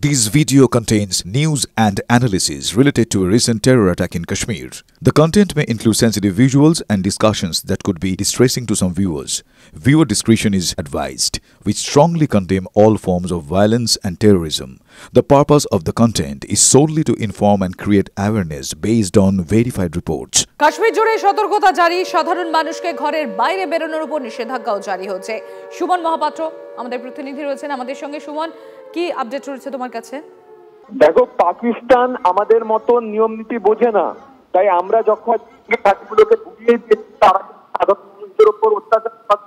This video contains news and analysis related to a recent terror attack in Kashmir. The content may include sensitive visuals and discussions that could be distressing to some viewers. Viewer discretion is advised. We strongly condemn all forms of violence and terrorism. The purpose of the content is solely to inform and create awareness based on verified reports. Kashmir জুড়ে সতর্কতা জারি, সাধারণ মানুষকে ঘরের বাইরে বেরোনোর উপর নিষেধাজ্ঞাও জারি হচ্ছে। সুমন মহাপাত্র আমাদের প্রতিনিধি রয়েছেন আমাদের সঙ্গে। সুমন, কি আপডেট রয়েছে তোমার কাছে? দেখো, পাকিস্তান আমাদের মতো নিয়ম নীতি বোঝে না, তাই আমরা যখন ঘাটগুলোকে বুঝিয়ে দিয়েছি তারা সাধারণ মানুষের উপর অত্যাচার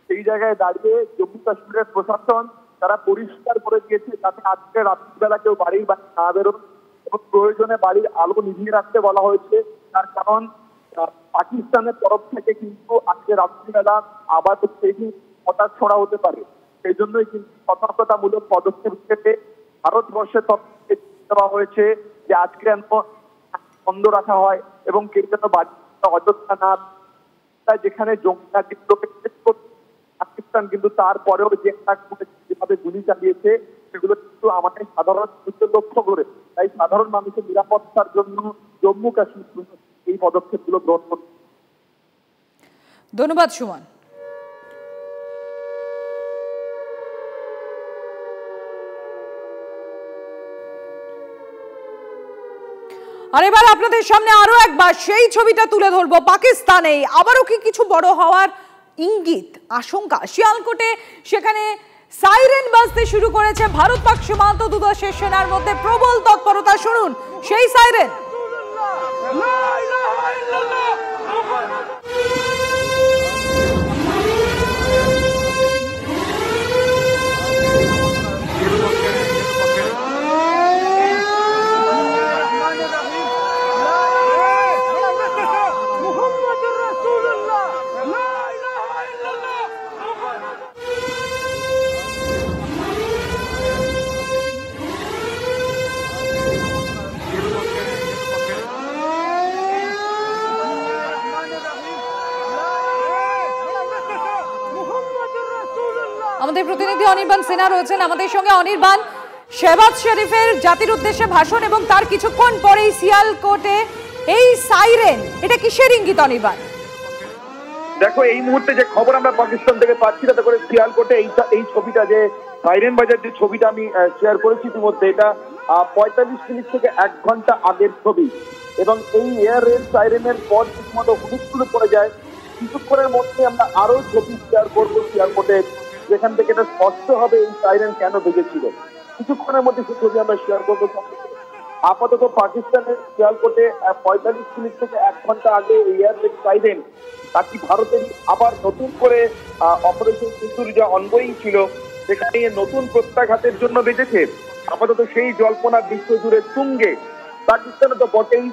সেই জায়গায় দাঁড়িয়ে জম্মু কাশ্মীরের প্রশাসন তারা পরিষ্কার করে দিয়েছে যাতে আজকে রাত্রিবেলা কেউ বাড়ির বাইরে না বেরোন এবং প্রয়োজনে বাড়ির আলো নিভিয়ে রাখতে বলা হয়েছে। তার কারণ পাকিস্তানের তরফ থেকে কিন্তু আজকে রাত্রিবেলা আবার সেই হঠাৎ ছড়া হতে পারে। সেই জন্যই কিন্তু সতর্কতামূলক পদক্ষেপ হিসেবে ভারতবর্ষের তরফ থেকে দেওয়া হয়েছে যে আজকে বন্ধ রাখা হয় এবং কেউ যেন বাড়ি অযোধ্যা না, যেখানে পাকিস্তান কিন্তু তারপরেও যে যেভাবে গুলি চালিয়েছে সেগুলো কিন্তু আমাদের সাধারণ মানুষের লক্ষ্য করে। তাই সাধারণ মানুষের নিরাপত্তার জন্য জম্মু কাশ্মীর এই পদক্ষেপগুলো গ্রহণ করছে। ধন্যবাদ সুমন। আর এবার আপনাদের সামনে আরো একবার সেই ছবিটা তুলে ধরবো। পাকিস্তানে আবারও কি কিছু বড় হওয়ার ইঙ্গিত, আশঙ্কা? শিয়ালকোটে সেখানে সাইরেন বাজতে শুরু করেছে। ভারত পাক সীমান্ত দুদেশের সেনার মধ্যে প্রবল তৎপরতা। শুনুন সেই সাইরেন। আমাদের প্রতিনিধি অনির্বাণ সিনহা রয়েছেন আমাদের সঙ্গে। অনির্বাণ, শেহবাজ শরীফের জাতির উদ্দেশ্যে ভাষণ এবং তার কিছুক্ষণ পরেই সিয়ালকোটে এই সাইরেন, এটা কিসের ইঙ্গিত অনির্বাণ? দেখো, এই মুহূর্তে যে খবর আমরা পাকিস্তান থেকে পাচ্ছি তাতে করে সিয়ালকোটে এই ছবিটা, যে সাইরেন বাজার যে ছবিটা আমি শেয়ার করেছি ইতিমধ্যে, এটা 45 মিনিট থেকে 1 ঘন্টা আগের ছবি এবং এই এয়ার রেড সাইরেনের পর ঠিকমতো হুলস্থুল পড়ে যায়। কিছুক্ষণের মধ্যে আমরা আরো ছবি শেয়ার করবো সিয়ালকোটে, যেখান থেকে এটা স্পষ্ট হবে এই সাইরেন কেন বেজেছিল। কিছুক্ষণের মধ্যে সেই ছবি আমরা শেয়ার করবো। আপাতত পাকিস্তানের সিয়ালকোটে 45 মিনিট থেকে 1 ঘন্টা আগে এয়ার রেড সাইরেন, তা কি ভারতের আবার নতুন করে অপারেশন সিঁদুর যা অনগোয়িং ছিল সেখানে নতুন প্রত্যাঘাতের জন্য বেজেছে? আপাতত সেই জল্পনা বিশ্বজুড়ে তুঙ্গে। পাকিস্তানে তো বটেই,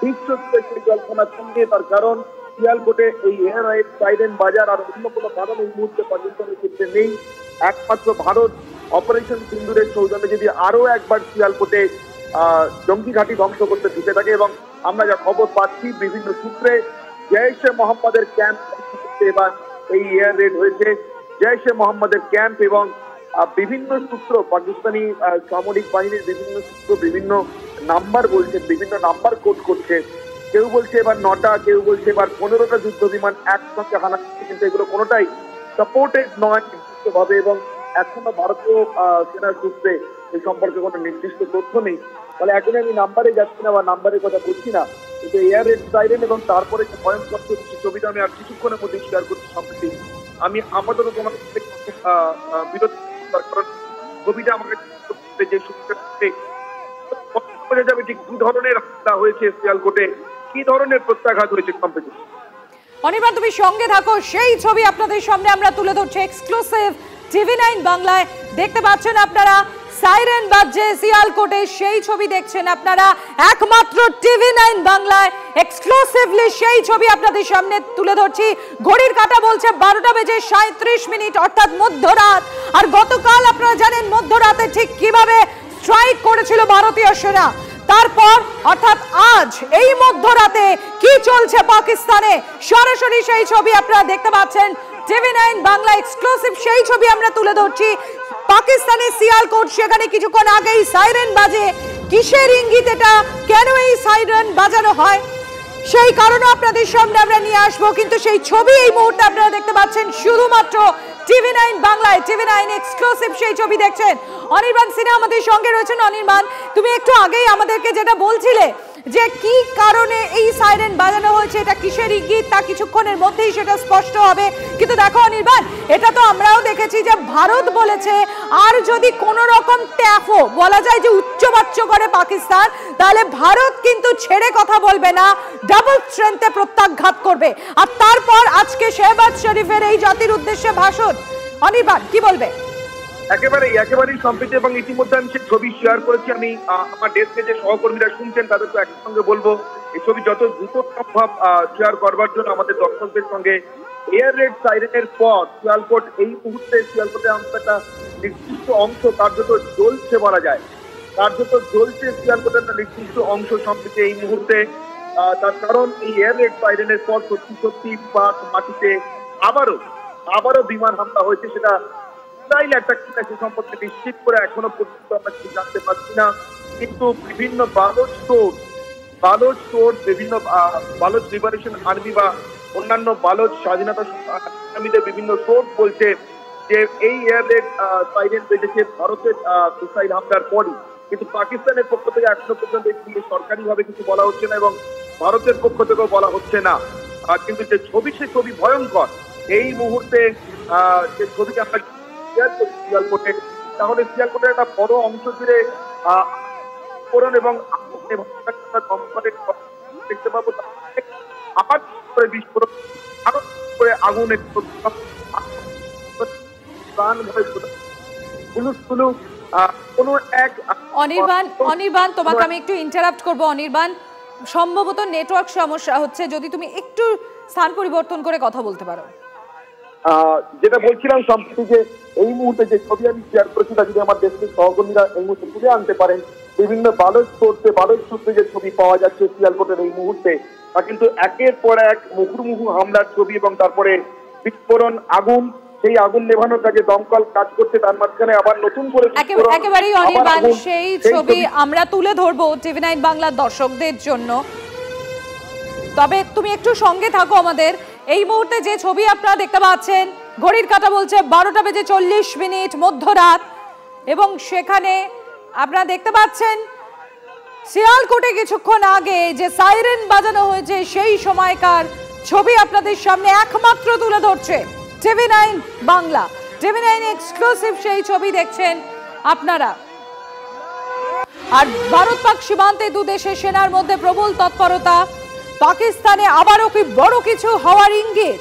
বিশ্বজুড়ে সেই জল্পনা তুঙ্গে। তার কারণ সিয়ালকোটে এই এয়ার রেড সাইরেন বাজার আর অন্য কোনো কারণ এই মুহূর্তে পাকিস্তানের ক্ষেত্রে নেই। একমাত্র ভারত অপারেশন সিঁদুরের সৌজন্যে যদি আরো একবার সিয়ালকোটে জঙ্গি ঘাঁটি ধ্বংস করতে ঢুকে থাকে। এবং আমরা যা খবর পাচ্ছি বিভিন্ন সূত্রে, জৈশ-এ মোহাম্মদের ক্যাম্প এবার এই এয়ার রেড হয়েছে। জৈশ-এ মোহাম্মদের ক্যাম্প এবং বিভিন্ন সূত্র, পাকিস্তানি সামরিক বাহিনীর বিভিন্ন সূত্র বিভিন্ন নাম্বার বলছে, বিভিন্ন নাম্বার কোড করছে। কেউ বলছে এবার 9টা, কেউ বলছে এবার 15টা যুদ্ধ বিমান একসঙ্গে হানা করছে, কিন্তু এগুলো কোনোটাই সাপোর্টেড নয় নির্দিষ্টভাবে এবং এখনো ভারতীয় সেনার সূত্রে এই সম্পর্কে কোনো নির্দিষ্ট তথ্য নেই। ফলে এখন আমি নাম্বারে যাচ্ছি না বা নাম্বারের কথা বলছি না, কিন্তু এয়ার রেড সাইরেন এবং তারপরে ভয়ঙ্কর ছবিটা আমি আর কিছুক্ষণের মধ্যে শেয়ার করছি। সম্প্রতি আমি আপাতত তোমার বিরোধ, কারণ ছবিটা আমাকে যে বোঝা যাবে ঠিক কি ধরনের হামলা হয়েছে সিয়ালকোটে, কি ধরনের প্রত্যাঘাত হয়েছে সম্প্রতি। অনির্বাণ, তুমি সঙ্গে থাকো, সেই ছবি আপনাদের সামনে আমরা তুলে ধরছি এক্সক্লুসিভ TV9 বাংলায়। দেখতে পাচ্ছেন আপনারা সাইরেন বাজছে সিয়ালকোটে, সেই ছবি দেখছেন আপনারা একমাত্র TV9 বাংলায়। এক্সক্লুসিভলি সেই ছবি আপনাদের সামনে তুলে ধরছি। ঘড়ির কাঁটা বলছে 12টা বেজে 37 মিনিট, অর্থাৎ মধ্যরাত। আর গতকাল আপনারা জানেন মধ্যরাতে ঠিক কিভাবে স্ট্রাইক করেছিল ভারতীয় সেনা। তারপর অর্থাৎ আজ এই মধ্যরাতে কি চলছে পাকিস্তানে, সরাসরি সেই ছবি আপনারা দেখতে পাচ্ছেন। TV9 বাংলা এক্সক্লুসিভ সেই ছবি আমরা তুলে ধরছি। পাকিস্তানের সিয়ালকোট, সেখানে কিছুক্ষণ আগেই সাইরেন বাজে। কিসের ইঙ্গিত এটা, কেন এই সাইরেন বাজানো হয়, সেই কারণে আপনাদের সামনে আমরা নিয়ে আসবো। কিন্তু সেই ছবি এই মুহূর্তে আপনারা দেখতে পাচ্ছেন শুধুমাত্র টিভি9 বাংলায়, টিভি9 এক্সক্লুসিভ সেই ছবি দেখছেন। অনির্বাণ সিনহা আমাদের সঙ্গে রয়েছেন। অনির্বাণ, তুমি একটু আগেই আমাদেরকে যেটা বলছিলে যে কি কারণে এই সাইরেন বাজানো হয়েছে, এটা কিসের ইঙ্গিত, তা কিছুক্ষণের মধ্যেই সেটা স্পষ্ট হবে। কিন্তু দেখো অনির্বাণ, এটা তো আমরাও দেখেছি যে ভারত বলেছে আর যদি কোন রকম ট্যাফো বলা যায় যে উচ্চবাচ্য করে পাকিস্তান, তাহলে ভারত কিন্তু ছেড়ে কথা বলবে না, ডাবল স্ট্রেংথে প্রত্যাঘাত করবে। আর তারপর আজকে শেহবাজ শরীফের এই জাতির উদ্দেশ্যে ভাষণ, অনির্বাণ কি বলবে? একেবারেই সম্প্রীতি, এবং ইতিমধ্যে আমি সেই ছবি শেয়ার করেছি। আমি আমার ডেস্কে যে সহকর্মীরা শুনছেন তাদেরকে একসঙ্গে বলবো এই ছবি যত দ্রুত সম্ভব শেয়ার করবার জন্য আমাদের দর্শকদের সঙ্গে। এয়ার রেড সাইরেনের পর সিয়ালকোট এই মুহূর্তে, সিয়ালকোটে একটা নির্দিষ্ট অংশ কার্যত জ্বলছে বলা যায়, কার্যত জ্বলছে সিয়ালকোটের একটা নির্দিষ্ট অংশ সম্প্রীতি এই মুহূর্তে। তার কারণ এই এয়ার রেড সাইরেনের পর সত্যি পাক মাটিতে আবারও বিমান হামলা হয়েছে। সেটা ইসরায়েল অ্যাটাক কিনা সে সম্পর্কে নিশ্চিত করে এখনো পর্যন্ত আমরা কিছু জানতে পারছি না। কিন্তু বিভিন্ন বালোচ সোর্স, বিভিন্ন বালোচ লিবারেশন আর্মি বা অন্যান্য বালোচ স্বাধীনতা সংগ্রামীদের বিভিন্ন সোর্স বলছে যে এই এয়ার রেড সাইরেন বেজেছে ভারতের মিসাইল হামলার পরই। কিন্তু পাকিস্তানের পক্ষ থেকে এখনো পর্যন্ত সরকারিভাবে কিছু বলা হচ্ছে না এবং ভারতের পক্ষ থেকেও বলা হচ্ছে না। কিন্তু যে ছবি, সে ছবি ভয়ঙ্কর। এই মুহূর্তে যে ছবিটা আমরা সিয়ালকোটে, তাহলে সিয়ালকোটের একটা বড় অংশ জুড়ে এবং দেখতে পাবো আবার করে বিস্ফোরণ, আরো করে আগুনের প্রাণ ভয় কোনো এক। অনির্বাণ তোমাকে আমি একটু ইন্টারাপ্ট করবো। অনির্বাণ, সম্ভবত নেটওয়ার্ক সমস্যা হচ্ছে, যদি তুমি একটু স্থান পরিবর্তন করে কথা বলতে পারো। যেটা বলছিলাম সম্প্রতি, যে এই মুহূর্তে যে ছবি আমি শেয়ার করেছি তা যদি আমার দেশের সহকর্মীরা এই মুহূর্তে তুলে আনতে পারেন, বিভিন্ন বালোচ সূত্রে যে ছবি পাওয়া যাচ্ছে সিয়ালকোটের এই মুহূর্তে, তা কিন্তু একের পর এক মুহুর্মুহু হামলার ছবি এবং তারপরে বিস্ফোরণ, আগুন, সেই আগুন নেভানোর কাজে দমকল কাজ করছে, তার মাঝখানে আবার নতুন করে একেবারেই অনির্বাণ সেই ছবি আমরা তুলে ধরবো টিভি9 বাংলার দর্শকদের জন্য। তবে তুমি একটু সঙ্গে থাকো আমাদের। এই মুহূর্তে যে ছবি আপনারা দেখতে পাচ্ছেন, ঘড়ির কাঁটা বলছে 12:40 মধ্যরাত, এবং সেখানে আপনারা দেখতে পাচ্ছেন সিয়ালকোটে কিছুক্ষণ আগে যে সাইরেন বাজানো হয়েছে সেই সময়কার ছবি আপনাদের সামনে একমাত্র তুলে ধরছে টিভি9 বাংলা। টিভি9 এক্সক্লুসিভ সেই ছবি দেখছেন আপনারা। আর ভারত পাক সীমান্তে দু দেশের সেনার মধ্যে প্রবল তৎপরতা, পাকিস্তানে আবারও কি বড় কিছু হওয়ার ইঙ্গিত।